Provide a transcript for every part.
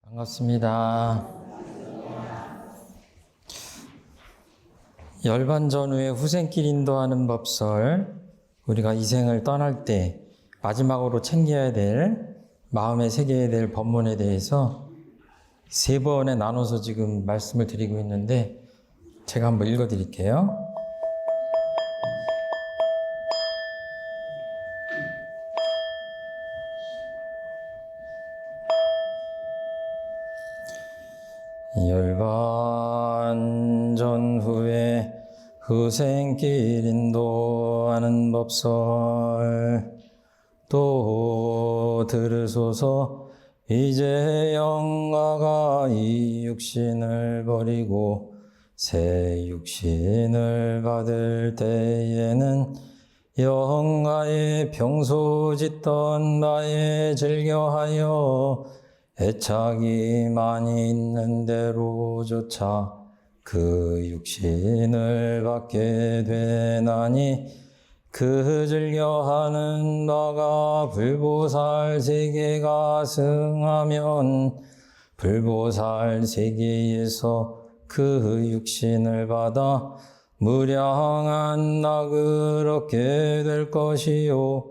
반갑습니다. 열반 전후에 후생길 인도하는 법설, 우리가 이 생을 떠날 때 마지막으로 챙겨야 될, 마음에 새겨야 될 법문에 대해서 세 번에 나눠서 지금 말씀을 드리고 있는데 제가 한번 읽어드릴게요. 열반 전후에 후생길 인도하는 법설 또 들으소서. 이제 영가가 이 육신을 버리고 새 육신을 받을 때에는 영가의 평소 짓던 바에 즐겨하여 애착이 많이 있는 대로조차 그 육신을 받게 되나니 그 즐겨하는 바가 불보살 세계가 승하면 불보살 세계에서 그 육신을 받아 무량한 낙을 얻게 될 것이요.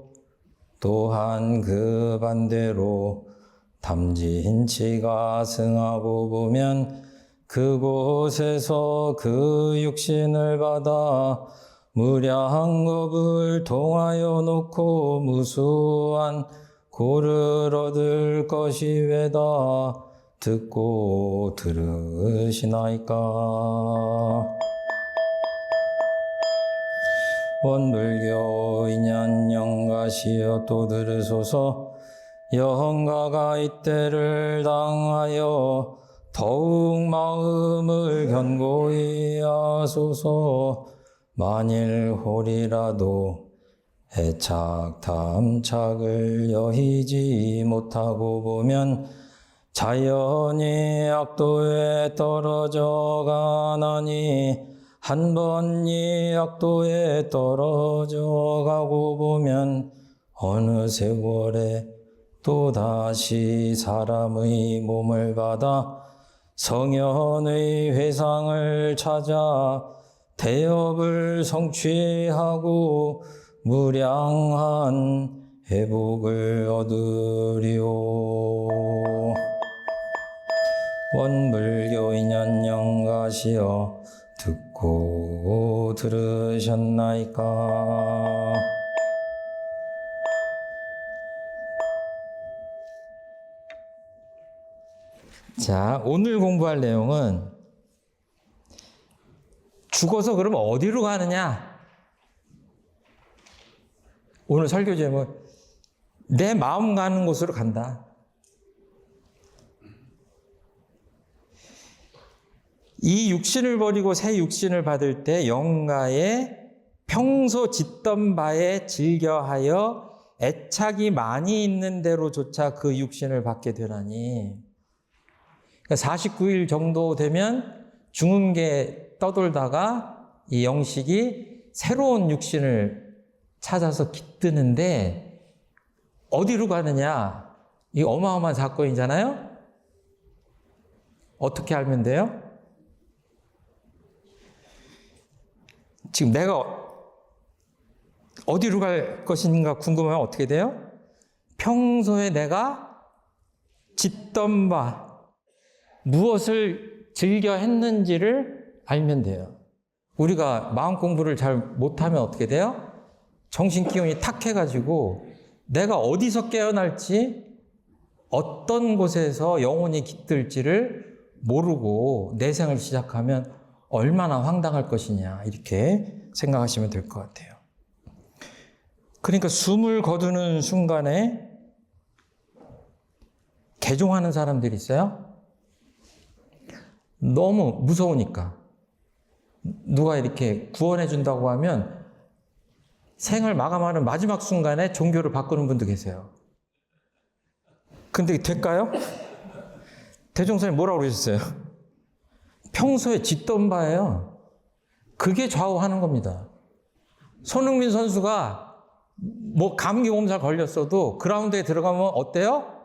또한 그 반대로 담진치가 승하고 보면 그곳에서 그 육신을 받아 무량한 법을 통하여 놓고 무수한 고를 얻을 것이 왜다 듣고 들으시나이까. 원불교 인연 영가시여 또 들으소서. 영가가 이때를 당하여 더욱 마음을 견고히 하소서. 만일 홀이라도 애착 탐착을 여의지 못하고 보면 자연히 악도에 떨어져 가나니 한 번 이 악도에 떨어져 가고 보면 어느 세월에 또다시 사람의 몸을 받아 성현의 회상을 찾아 대업을 성취하고 무량한 회복을 얻으리오. 원불교 인연 영가시여 듣고 들으셨나이까. 자, 오늘 공부할 내용은 죽어서 그러면 어디로 가느냐? 오늘 설교 제목, 내 마음 가는 곳으로 간다. 이 육신을 버리고 새 육신을 받을 때 영가에 평소 짓던 바에 즐겨하여 애착이 많이 있는 대로조차 그 육신을 받게 되나니 49일 정도 되면 중음계 떠돌다가 이 영식이 새로운 육신을 찾아서 깃드는데 어디로 가느냐? 이 어마어마한 사건이잖아요? 어떻게 알면 돼요? 지금 내가 어디로 갈 것인가 궁금하면 어떻게 돼요? 평소에 내가 짓던 바, 무엇을 즐겨 했는지를 알면 돼요. 우리가 마음 공부를 잘 못하면 어떻게 돼요? 정신 기운이 탁해가지고 내가 어디서 깨어날지 어떤 곳에서 영혼이 깃들지를 모르고 내생을 시작하면 얼마나 황당할 것이냐 이렇게 생각하시면 될 것 같아요. 그러니까 숨을 거두는 순간에 개종하는 사람들이 있어요. 너무 무서우니까. 누가 이렇게 구원해 준다고 하면 생을 마감하는 마지막 순간에 종교를 바꾸는 분도 계세요. 근데 될까요? 대종사님 뭐라고 그러셨어요? 평소에 짓던 바예요. 그게 좌우하는 겁니다. 손흥민 선수가 뭐 감기 몸살 걸렸어도 그라운드에 들어가면 어때요?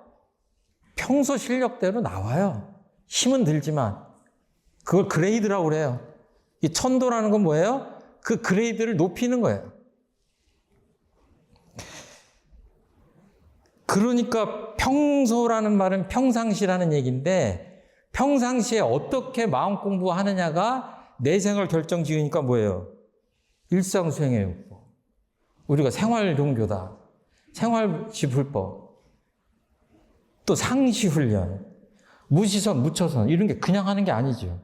평소 실력대로 나와요. 힘은 들지만. 그걸 그레이드라고 그래요. 이 천도라는 건 뭐예요? 그 그레이드를 높이는 거예요. 그러니까 평소라는 말은 평상시라는 얘기인데 평상시에 어떻게 마음 공부하느냐가 내 생활 결정 지으니까 뭐예요? 일상수행의 요법. 우리가 생활 종교다. 생활시 불법. 또 상시 훈련. 무시선, 무처선 이런 게 그냥 하는 게 아니죠.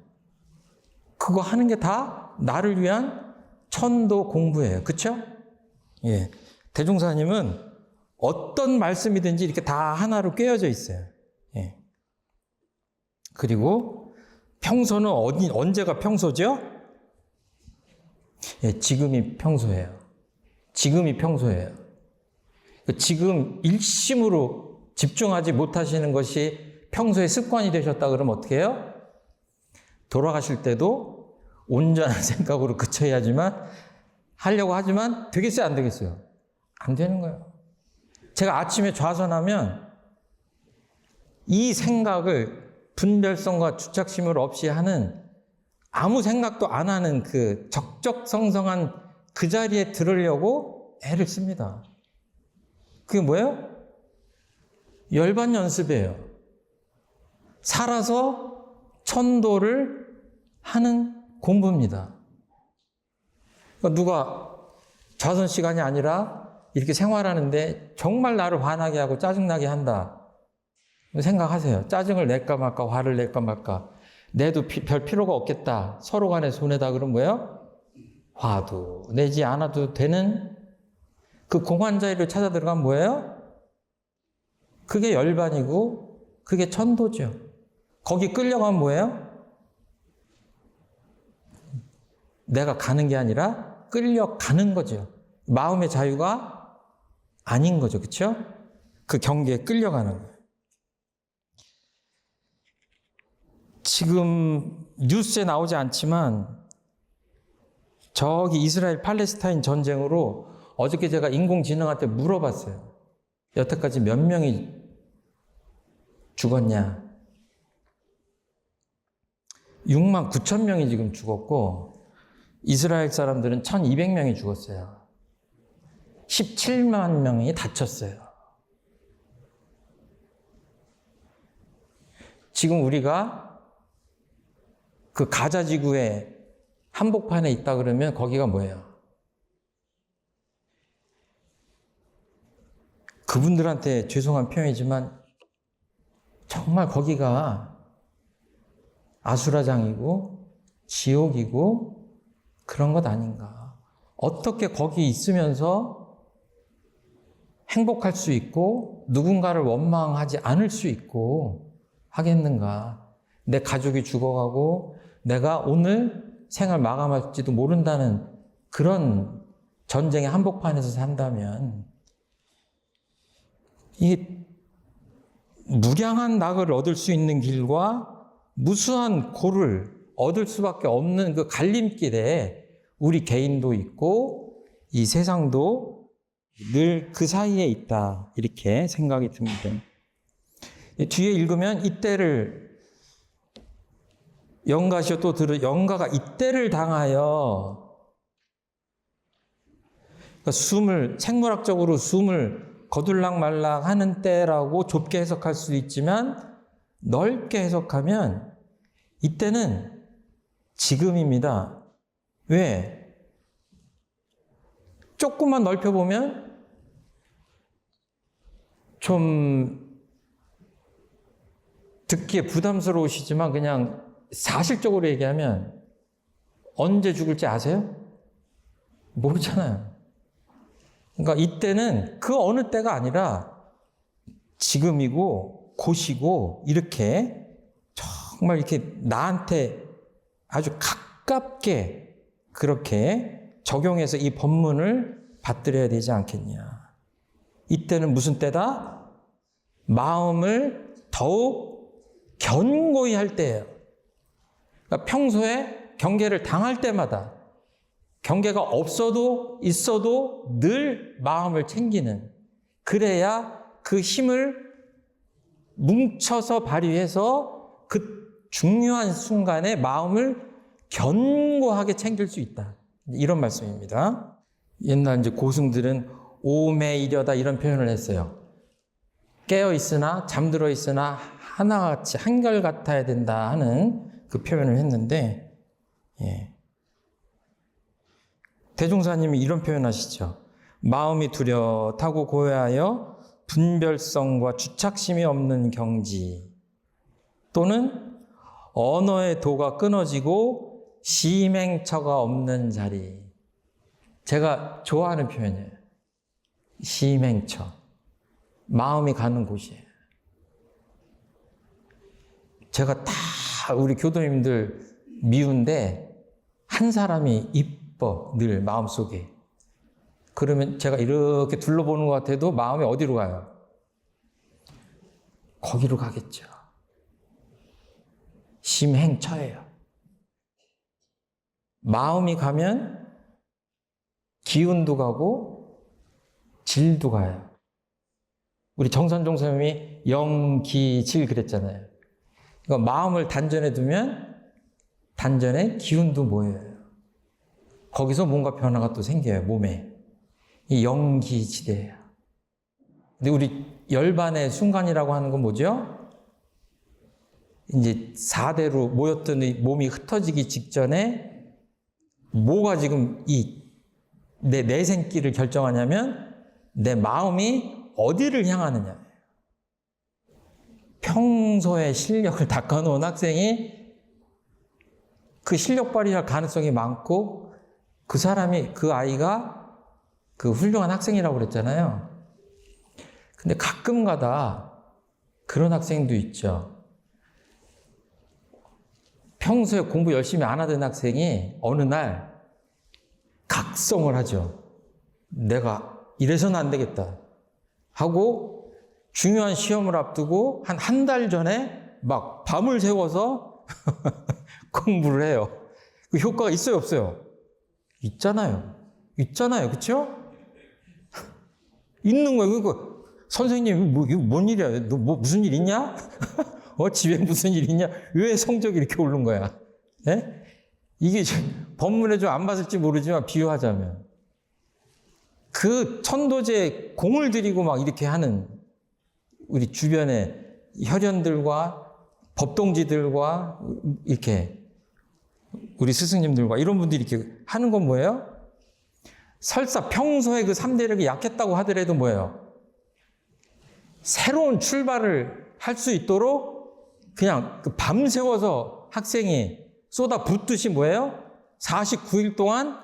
그거 하는 게 다 나를 위한 천도 공부예요. 그렇죠? 예. 대종사님은 어떤 말씀이든지 이렇게 다 하나로 꿰어져 있어요. 예. 그리고 평소는 언제가 평소죠? 예, 지금이 평소예요. 지금이 평소예요. 지금 일심으로 집중하지 못하시는 것이 평소에 습관이 되셨다 그러면 어떻게 해요? 돌아가실 때도 온전한 생각으로 그쳐야지만 하려고 하지만 되겠어요? 안 되겠어요? 안 되는 거예요. 제가 아침에 좌선하면 이 생각을 분별성과 주착심을 없이 하는 아무 생각도 안 하는 그 적적성성한 그 자리에 들으려고 애를 씁니다. 그게 뭐예요? 열반 연습이에요. 살아서 천도를 하는 공부입니다. 그러니까 누가 좌선 시간이 아니라 이렇게 생활하는데 정말 나를 화나게 하고 짜증나게 한다. 생각하세요. 짜증을 낼까 말까, 화를 낼까 말까. 내도 별 필요가 없겠다. 서로 간에 손해다. 그럼 뭐예요? 화도 내지 않아도 되는 그 공환자리를 찾아 들어가면 뭐예요? 그게 열반이고 그게 천도죠. 거기 끌려가면 뭐예요? 내가 가는 게 아니라 끌려가는 거죠. 마음의 자유가 아닌 거죠. 그렇죠? 그 경계에 끌려가는 거예요. 지금 뉴스에 나오지 않지만 저기 이스라엘 팔레스타인 전쟁으로 어저께 제가 인공지능한테 물어봤어요. 여태까지 몇 명이 죽었냐? 6만 9천 명이 지금 죽었고 이스라엘 사람들은 1,200명이 죽었어요. 17만 명이 다쳤어요. 지금 우리가 그 가자 지구의 한복판에 있다 그러면 거기가 뭐예요? 그분들한테 죄송한 표현이지만 정말 거기가 아수라장이고 지옥이고 그런 것 아닌가. 어떻게 거기 있으면서 행복할 수 있고 누군가를 원망하지 않을 수 있고 하겠는가. 내 가족이 죽어가고 내가 오늘 생을 마감할지도 모른다는 그런 전쟁의 한복판에서 산다면 이 무량한 낙을 얻을 수 있는 길과 무수한 고를 얻을 수밖에 없는 그 갈림길에 우리 개인도 있고 이 세상도 늘 그 사이에 있다. 이렇게 생각이 듭니다. 뒤에 읽으면 이때를 영가시오 또 영가가 이때를 당하여 그러니까 생물학적으로 숨을 거둘락말락 하는 때라고 좁게 해석할 수 있지만 넓게 해석하면 이때는 지금입니다. 왜? 조금만 넓혀보면 좀 듣기에 부담스러우시지만 그냥 사실적으로 얘기하면 언제 죽을지 아세요? 모르잖아요. 그러니까 이때는 그 어느 때가 아니라 지금이고 곳이고 이렇게 정말 이렇게 나한테 아주 가깝게 그렇게 적용해서 이 법문을 받들어야 되지 않겠냐. 이때는 무슨 때다? 마음을 더욱 견고히 할 때예요. 그러니까 평소에 경계를 당할 때마다 경계가 없어도 있어도 늘 마음을 챙기는 그래야 그 힘을 뭉쳐서 발휘해서 그 중요한 순간에 마음을 견고하게 챙길 수 있다. 이런 말씀입니다. 옛날 이제 고승들은 오매이려다 이런 표현을 했어요. 깨어 있으나 잠들어 있으나 하나같이 한결같아야 된다 하는 그 표현을 했는데, 예. 대종사님이 이런 표현하시죠. 마음이 뚜렷하고 고요하여 분별성과 주착심이 없는 경지, 또는 언어의 도가 끊어지고 심행처가 없는 자리. 제가 좋아하는 표현이에요. 심행처. 마음이 가는 곳이에요. 제가 다 우리 교도님들 미운데 한 사람이 이뻐, 늘 마음속에. 그러면 제가 이렇게 둘러보는 것 같아도 마음이 어디로 가요? 거기로 가겠죠. 심행처예요. 마음이 가면 기운도 가고 질도 가요. 우리 정산종 선생님이 영기질 그랬잖아요. 그러니까 마음을 단전에 두면 단전에 기운도 모여요. 거기서 뭔가 변화가 또 생겨요, 몸에. 이 영기지대예요. 근데 우리 열반의 순간이라고 하는 건 뭐죠? 이제 4대로 모였더니 몸이 흩어지기 직전에 뭐가 지금 내 내생길을 결정하냐면 내 마음이 어디를 향하느냐. 평소에 실력을 닦아놓은 학생이 그 실력 발휘할 가능성이 많고 그 아이가 그 훌륭한 학생이라고 그랬잖아요. 근데 가끔 가다 그런 학생도 있죠. 평소에 공부 열심히 안 하던 학생이 어느 날 각성을 하죠. 내가 이래서는 안 되겠다 하고 중요한 시험을 앞두고 한 달 전에 막 밤을 새워서 공부를 해요. 그 효과가 있어요, 없어요? 있잖아요. 그렇죠? 있는 거예요. 그러니까 선생님, 이거 뭔 일이야? 너 무슨 일 있냐? 집에 무슨 일 있냐? 왜 성적이 이렇게 오른 거야? 예? 이게 법문에 좀 안 맞을지 모르지만 비유하자면 그 천도제 공을 들이고 막 이렇게 하는 우리 주변의 혈연들과 법동지들과 이렇게 우리 스승님들과 이런 분들이 이렇게 하는 건 뭐예요? 설사 평소에 그 3대력이 약했다고 하더라도 뭐예요? 새로운 출발을 할 수 있도록 그냥 밤새워서 학생이 쏟아 붓듯이 뭐예요? 49일 동안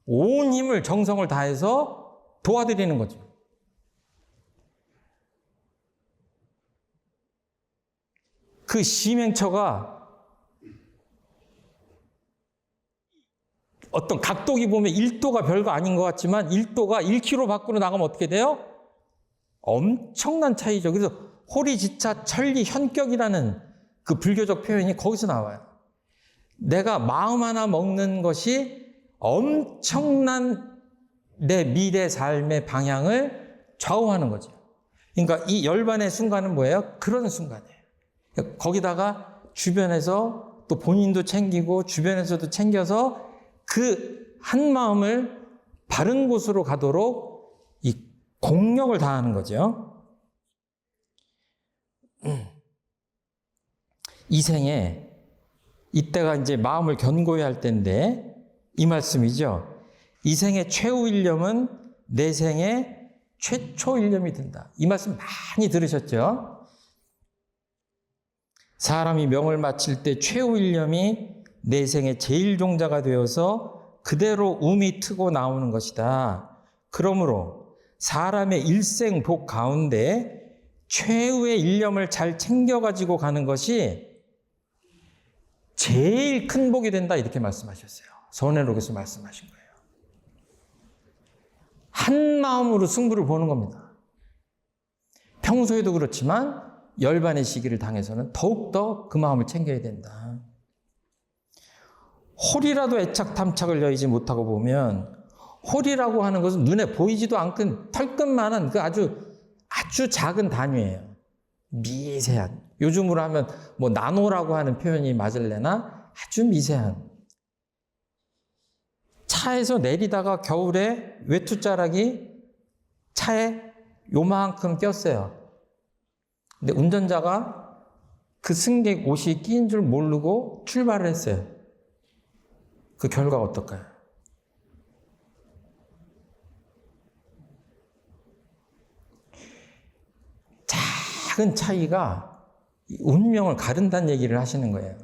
온 힘을 정성을 다해서 도와드리는 거죠. 그 심행처가 어떤 각도기 보면 1도가 별거 아닌 것 같지만 1도가 1km 밖으로 나가면 어떻게 돼요? 엄청난 차이죠. 그래서 호리지차 천리 현격이라는 그 불교적 표현이 거기서 나와요. 내가 마음 하나 먹는 것이 엄청난 내 미래 삶의 방향을 좌우하는 거죠. 그러니까 이 열반의 순간은 뭐예요? 그런 순간이에요. 거기다가 주변에서 또 본인도 챙기고 주변에서도 챙겨서 그 한 마음을 바른 곳으로 가도록 이 공력을 다하는 거죠. 이 생에 이때가 이제 마음을 견고히 할 때인데 이 말씀이죠. 이 생의 최후 일념은 내 생의 최초 일념이 된다. 이 말씀 많이 들으셨죠? 사람이 명을 마칠 때 최후 일념이 내 생의 제일 종자가 되어서 그대로 um이 트고 나오는 것이다. 그러므로 사람의 일생 복 가운데 최후의 일념을 잘 챙겨가지고 가는 것이 제일 큰 복이 된다. 이렇게 말씀하셨어요. 선해록에서 말씀하신 거예요. 한 마음으로 승부를 보는 겁니다. 평소에도 그렇지만 열반의 시기를 당해서는 더욱더 그 마음을 챙겨야 된다. 홀이라도 애착 탐착을 여의지 못하고 보면 홀이라고 하는 것은 눈에 보이지도 않는 털끝만한 그 아주 작은 단위예요. 미세한. 요즘으로 하면 뭐 나노라고 하는 표현이 맞을래나? 아주 미세한. 차에서 내리다가 겨울에 외투자락이 차에 요만큼 꼈어요. 근데 운전자가 그 승객 옷이 끼인 줄 모르고 출발을 했어요. 그 결과가 어떨까요? 작은 차이가 운명을 가른다는 얘기를 하시는 거예요.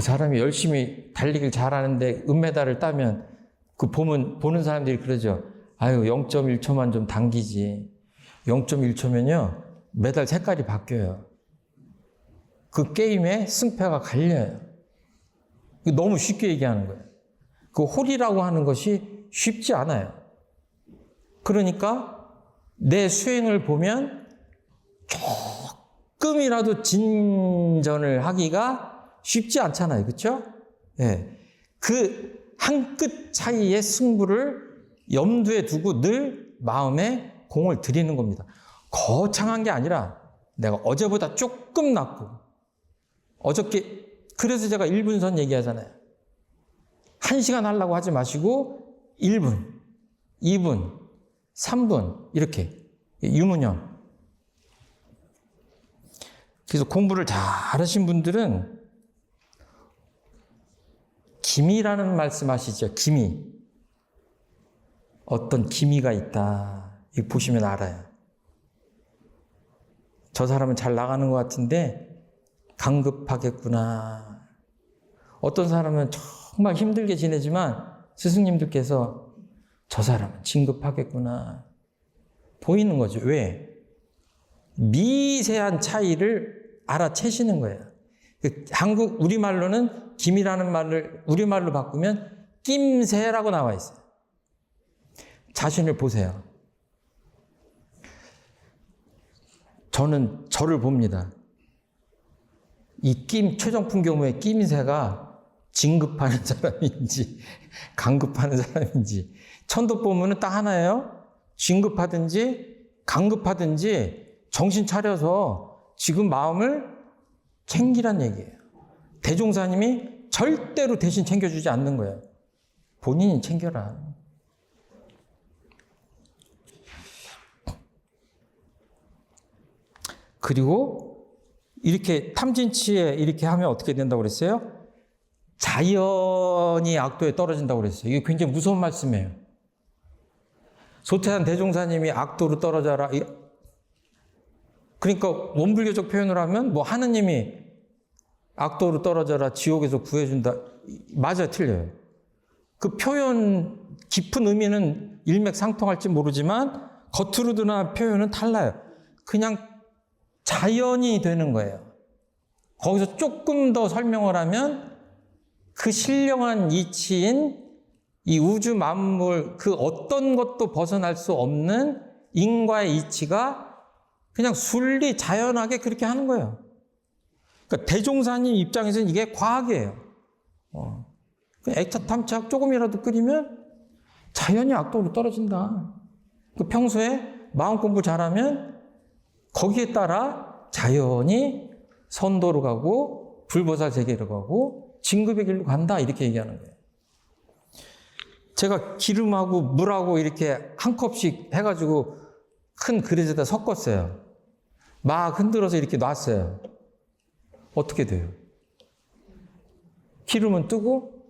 사람이 열심히 달리기를 잘하는데 은메달을 따면 보는 사람들이 그러죠. 아유, 0.1초만 좀 당기지. 0.1초면요, 메달 색깔이 바뀌어요. 그 게임에 승패가 갈려요. 너무 쉽게 얘기하는 거예요. 그 홀이라고 하는 것이 쉽지 않아요. 그러니까 내 수행을 보면 조금이라도 진전을 하기가 쉽지 않잖아요. 그렇죠? 네. 그 한 끗 차이의 승부를 염두에 두고 늘 마음에 공을 들이는 겁니다. 거창한 게 아니라 내가 어제보다 조금 낫고, 어저께, 그래서 제가 1분선 얘기하잖아요. 1시간 하려고 하지 마시고 1분, 2분, 3분 이렇게 유문형. 그래서 공부를 잘하신 분들은 기미라는 말씀하시죠. 기미. 어떤 기미가 있다. 이거 보시면 알아요. 저 사람은 잘 나가는 것 같은데 강급하겠구나. 어떤 사람은 정말 힘들게 지내지만 스승님들께서 저 사람은 진급하겠구나. 보이는 거죠. 왜? 미세한 차이를 알아채시는 거예요. 우리말로는 김이라는 말을 우리말로 바꾸면 낌새라고 나와 있어요. 자신을 보세요. 저는 저를 봅니다. 이 최정품 경우의 낌새가 진급하는 사람인지 강급하는 사람인지 천도 보면은 딱 하나예요. 진급하든지 강급하든지 정신 차려서 지금 마음을 챙기란 얘기예요. 대종사님이 절대로 대신 챙겨주지 않는 거예요. 본인이 챙겨라. 그리고 이렇게 탐진치에 이렇게 하면 어떻게 된다고 그랬어요? 자연이 악도에 떨어진다고 그랬어요. 이게 굉장히 무서운 말씀이에요. 소태한 대종사님이 악도로 떨어져라. 그러니까 원불교적 표현을 하면 뭐 하느님이 악도로 떨어져라 지옥에서 구해준다. 맞아요, 틀려요. 그 표현 깊은 의미는 일맥상통할지 모르지만 겉으로 드러난 표현은 달라요. 그냥 자연이 되는 거예요. 거기서 조금 더 설명을 하면 그 신령한 이치인 이 우주 만물 그 어떤 것도 벗어날 수 없는 인과의 이치가 그냥 순리 자연하게 그렇게 하는 거예요. 그러니까 대종사님 입장에서는 이게 과학이에요. 액차탐착 조금이라도 끓이면 자연이 악도로 떨어진다. 그 평소에 마음 공부 잘하면 거기에 따라 자연이 선도로 가고 불보살 세계로 가고 진급의 길로 간다 이렇게 얘기하는 거예요. 제가 기름하고 물하고 이렇게 한 컵씩 해가지고 큰 그릇에다 섞었어요. 막 흔들어서 이렇게 놨어요. 어떻게 돼요? 기름은 뜨고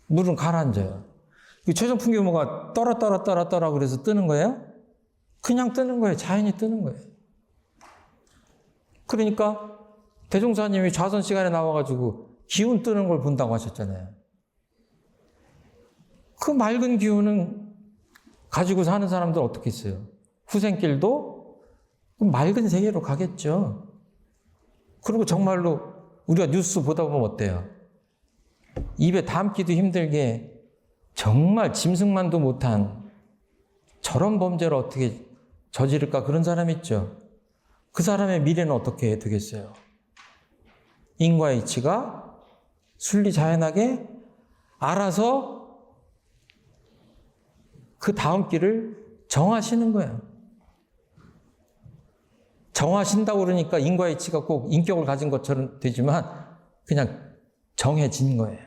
물은 가라앉아요. 최종품 규모가 떨어 그래서 뜨는 거예요? 그냥 뜨는 거예요. 자연히 뜨는 거예요. 그러니까 대종사님이 좌선 시간에 나와가지고 기운 뜨는 걸 본다고 하셨잖아요. 그 맑은 기운은 가지고 사는 사람들 어떻게 했어요? 후생길도 맑은 세계로 가겠죠. 그리고 정말로 우리가 뉴스 보다 보면 어때요? 입에 담기도 힘들게 정말 짐승만도 못한 저런 범죄를 어떻게 저지를까 그런 사람 있죠. 그 사람의 미래는 어떻게 되겠어요? 인과의 이치가 순리자연하게 알아서 그 다음 길을 정하시는 거예요. 정하신다고 그러니까 인과이치가 꼭 인격을 가진 것처럼 되지만 그냥 정해진 거예요.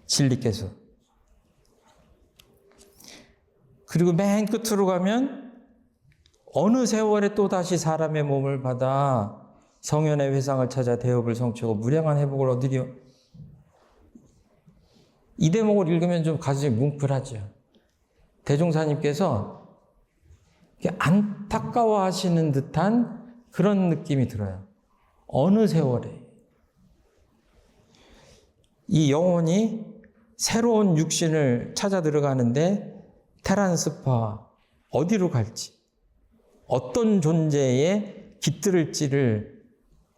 진리께서. 그리고 맨 끝으로 가면 어느 세월에 또다시 사람의 몸을 받아 성현의 회상을 찾아 대업을 성취하고 무량한 회복을 얻으리요. 이 대목을 읽으면 좀 가슴이 뭉클하죠. 대종사님께서 안타까워하시는 듯한 그런 느낌이 들어요. 어느 세월에 이 영혼이 새로운 육신을 찾아 들어가는데 테란스파 어디로 갈지, 어떤 존재에 깃들을지를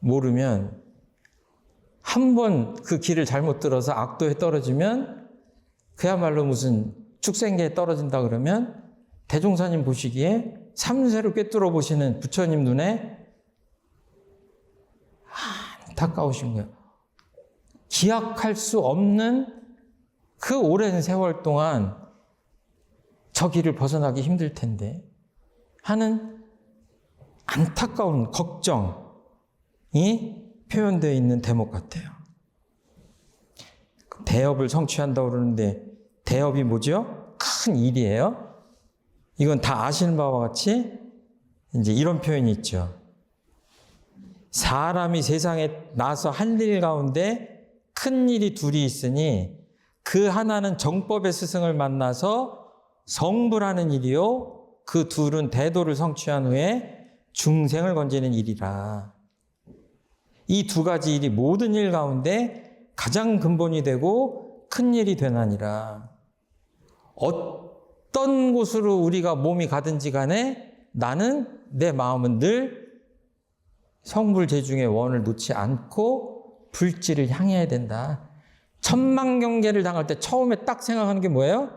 모르면 한 번 그 길을 잘못 들어서 악도에 떨어지면 그야말로 무슨 축생계에 떨어진다 그러면 대종사님 보시기에 삼세를 꿰뚫어 보시는 부처님 눈에 안타까우신 거예요. 기약할 수 없는 그 오랜 세월 동안 저 길을 벗어나기 힘들 텐데 하는 안타까운 걱정이 표현되어 있는 대목 같아요. 대업을 성취한다고 그러는데 대업이 뭐죠? 큰 일이에요. 이건 다 아시는 바와 같이 이제 이런 표현이 있죠. 사람이 세상에 나서 할 일 가운데 큰 일이 둘이 있으니 그 하나는 정법의 스승을 만나서 성불하는 일이요. 그 둘은 대도를 성취한 후에 중생을 건지는 일이라. 이 두 가지 일이 모든 일 가운데 가장 근본이 되고 큰 일이 되나니라. 어떤 곳으로 우리가 몸이 가든지 간에 나는 내 마음은 늘 성불재중의 원을 놓지 않고 불지를 향해야 된다. 천만경계를 당할 때 처음에 딱 생각하는 게 뭐예요?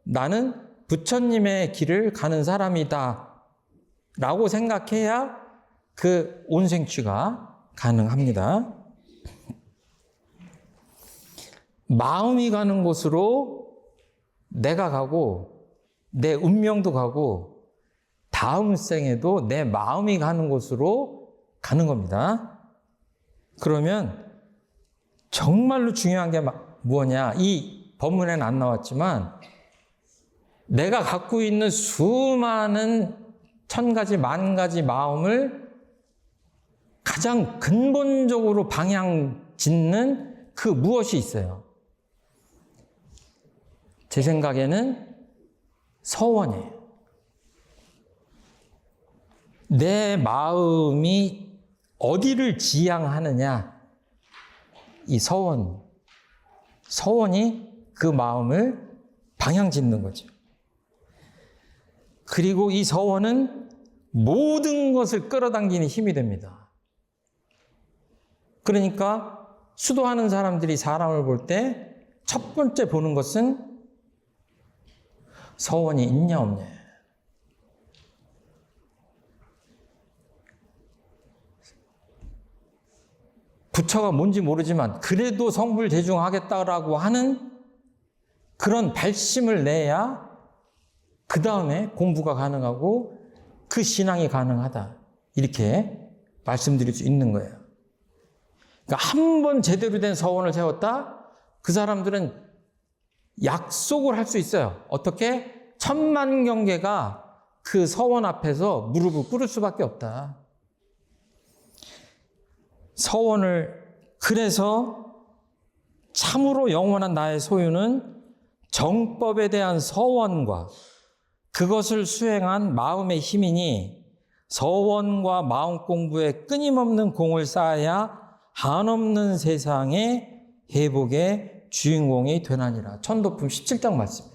나는 부처님의 길을 가는 사람이다 라고 생각해야 그 온생취가 가능합니다. 마음이 가는 곳으로 내가 가고 내 운명도 가고 다음 생에도 내 마음이 가는 곳으로 가는 겁니다. 그러면 정말로 중요한 게 뭐냐? 이 법문에는 안 나왔지만 내가 갖고 있는 수많은 천 가지, 만 가지 마음을 가장 근본적으로 방향 짓는 그 무엇이 있어요. 제 생각에는 서원이에요. 내 마음이 어디를 지향하느냐, 이 서원이 그 마음을 방향 짓는 거죠. 그리고 이 서원은 모든 것을 끌어당기는 힘이 됩니다. 그러니까 수도하는 사람들이 사람을 볼 때 첫 번째 보는 것은 서원이 있냐 없냐. 부처가 뭔지 모르지만 그래도 성불재중하겠다라고 하는 그런 발심을 내야 그 다음에 공부가 가능하고 그 신앙이 가능하다. 이렇게 말씀드릴 수 있는 거예요. 그러니까 한 번 제대로 된 서원을 세웠다? 그 사람들은 약속을 할 수 있어요. 어떻게? 천만 경계가 그 서원 앞에서 무릎을 꿇을 수밖에 없다. 서원을, 그래서 참으로 영원한 나의 소유는 정법에 대한 서원과 그것을 수행한 마음의 힘이니 서원과 마음 공부에 끊임없는 공을 쌓아야 한없는 세상의 회복의 주인공이 되나니라. 천도품 17장 말씀이에요.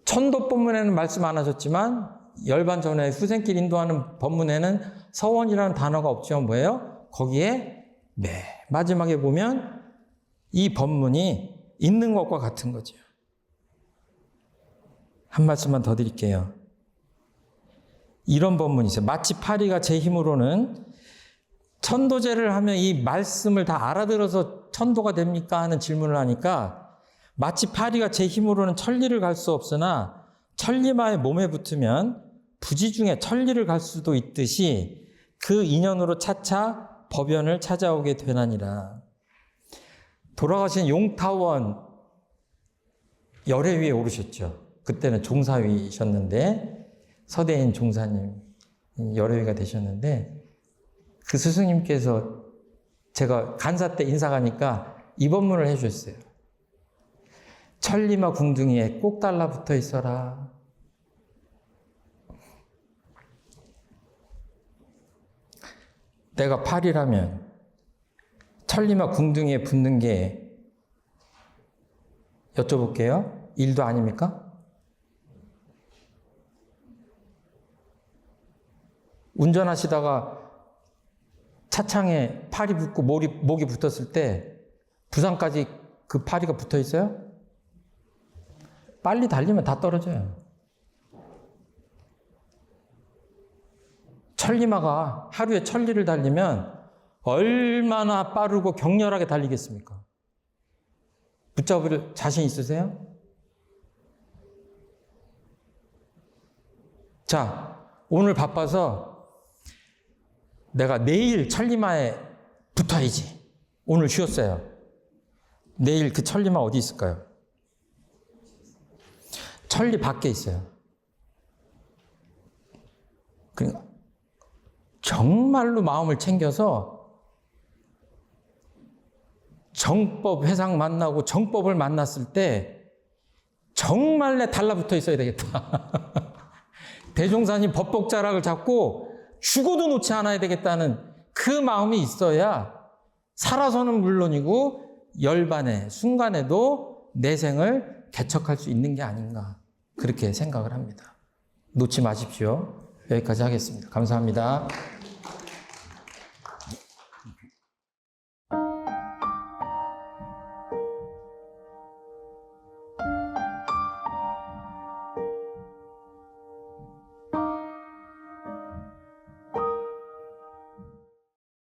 천도법문에는 말씀 안 하셨지만 열반 전에 후생길 인도하는 법문에는 서원이라는 단어가 없지만 뭐예요? 거기에 맨 마지막에 보면 이 법문이 있는 것과 같은 거죠. 한 말씀만 더 드릴게요. 이런 법문이 있어요. 마치 파리가 제 힘으로는 천도제를 하면 이 말씀을 다 알아들어서 천도가 됩니까? 하는 질문을 하니까 마치 파리가 제 힘으로는 천리를 갈 수 없으나 천리마의 몸에 붙으면 부지 중에 천리를 갈 수도 있듯이 그 인연으로 차차 법연을 찾아오게 되나니라. 돌아가신 용타원 열애 위에 오르셨죠. 그때는 종사위셨는데 서대인 종사님 열애위가 되셨는데 그 스승님께서 제가 간사 때 인사 가니까 이 법문을 해주셨어요. 천리마 궁둥이에 꼭 달라붙어 있어라. 내가 팔이라면 천리마 궁둥이에 붙는 게 여쭤볼게요. 일도 아닙니까? 운전하시다가 차창에 팔이 붙고 목이 붙었을 때 부상까지 그 파리가 붙어 있어요? 빨리 달리면 다 떨어져요. 천리마가 하루에 1000리를 달리면 얼마나 빠르고 격렬하게 달리겠습니까? 붙잡을 자신 있으세요? 자, 오늘 바빠서 내가 내일 천리마에 붙어야지. 오늘 쉬었어요. 내일 그 천리마 어디 있을까요? 천리 밖에 있어요. 그러니까 정말로 마음을 챙겨서 정법 회상 만나고 정법을 만났을 때 정말 내 달라붙어 있어야 되겠다. 대종사님 법복자락을 잡고 죽어도 놓지 않아야 되겠다는 그 마음이 있어야 살아서는 물론이고 열반의 순간에도 내 생을 개척할 수 있는 게 아닌가 그렇게 생각을 합니다. 놓지 마십시오. 여기까지 하겠습니다. 감사합니다.